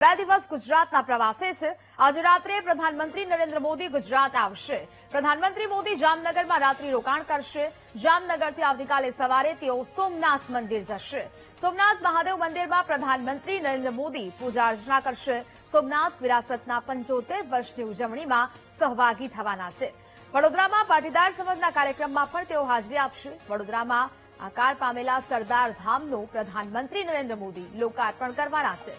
બે દિવસ ગુજરાતના પ્રવાસે છે। આજે રાત્રે પ્રધાનમંત્રી નરેન્દ્ર મોદી ગુજરાત આવશે। પ્રધાનમંત્રી મોદી જામનગરમાં રાત્રિ રોકાણ કરશે। જામનગરથી આવતીકાલે સવારે તેઓ સોમનાથ મંદિર જશે। સોમનાથ મહાદેવ મંદિરમાં પ્રધાનમંત્રી નરેન્દ્ર મોદી પૂજા અર્ચના કરશે। સોમનાથ વિરાસતના 75 વર્ષની ઉજવણીમાં સહભાગી થવાના છે। વડોદરામાં પાટીદાર સમાજના કાર્યક્રમમાં પણ તેઓ હાજરી આપશે। વડોદરામાં આકાર પામેલા સરદાર ધામનું પ્રધાનમંત્રી નરેન્દ્ર મોદી લોકાર્પણ કરવાના છે।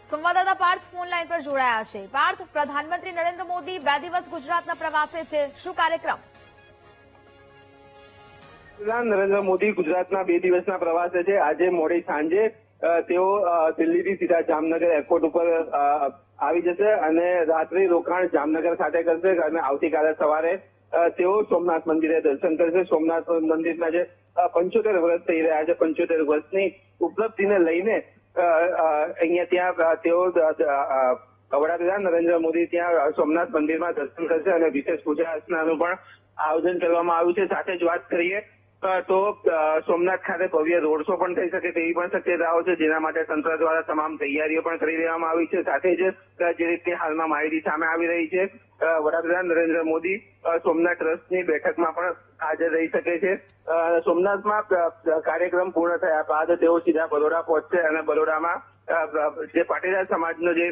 સંવાદદાતા પાર્થ ફોન લાઈન પર જોડાયા છે। પાર્થ, પ્રધાનમંત્રી નરેન્દ્ર મોદી 2 દિવસ ગુજરાતના પ્રવાસે છે, શું કાર્યક્રમ? નરેન્દ્ર મોદી ગુજરાતના 2 દિવસના પ્રવાસે છે। આજે મોડી સાંજે તેઓ દિલ્હીથી સીધા જામનગર એરપોર્ટ ઉપર આવી જશે અને રાત્રિ રોકાણ જામનગર ખાતે કરશે અને આવતીકાલે સવારે તેઓ સોમનાથ મંદિરે દર્શન કરશે। સોમનાથ મંદિરના જે 75 વર્ષ થઈ રહ્યા છે, 75 વર્ષની ઉપલબ્ધિને લઈને અહીંયા ત્યાં તેઓ વડાપ્રધાન નરેન્દ્ર મોદી ત્યાં સોમનાથ મંદિરમાં દર્શન કરશે અને વિશેષ પૂજા અર્ચનાનું પણ આયોજન કરવામાં આવ્યું છે। સાથે જ વાત કરીએ તો સોમનાથ ખાતે ભવ્ય રોડ શો પણ થઈ શકે તેવી પણ શક્યતાઓ છે, જેના માટે તંત્ર દ્વારા તમામ તૈયારીઓ પણ કરી દેવામાં આવી છે। સાથે જ જે રીતે હાલમાં માહિતી સામે આવી રહી છે, વડાપ્રધાન નરેન્દ્ર મોદી સોમનાથ ટ્રસ્ટની બેઠકમાં પણ હાજર રહી શકે છે। સોમનાથમાં કાર્યક્રમ પૂર્ણ થયા બાદ તેઓ સીધા બરોડા પહોંચશે અને બરોડામાં જે પાટીદાર સમાજનો જે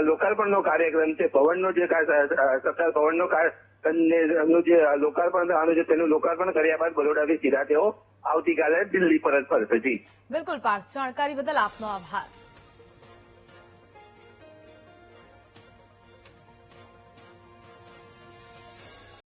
લોકાર્પણનો કાર્યક્રમ છે, ભવનનો જે સરદાર ભવનનો જે લોકાર્પણ થવાનું છે તેનું લોકાર્પણ કર્યા બાદ બરોડાથી સીધા તેઓ આવતીકાલે દિલ્હી પરત ફરશે। જી બિલકુલ પાર્થ, જાણકારી બદલ આપનો આભાર।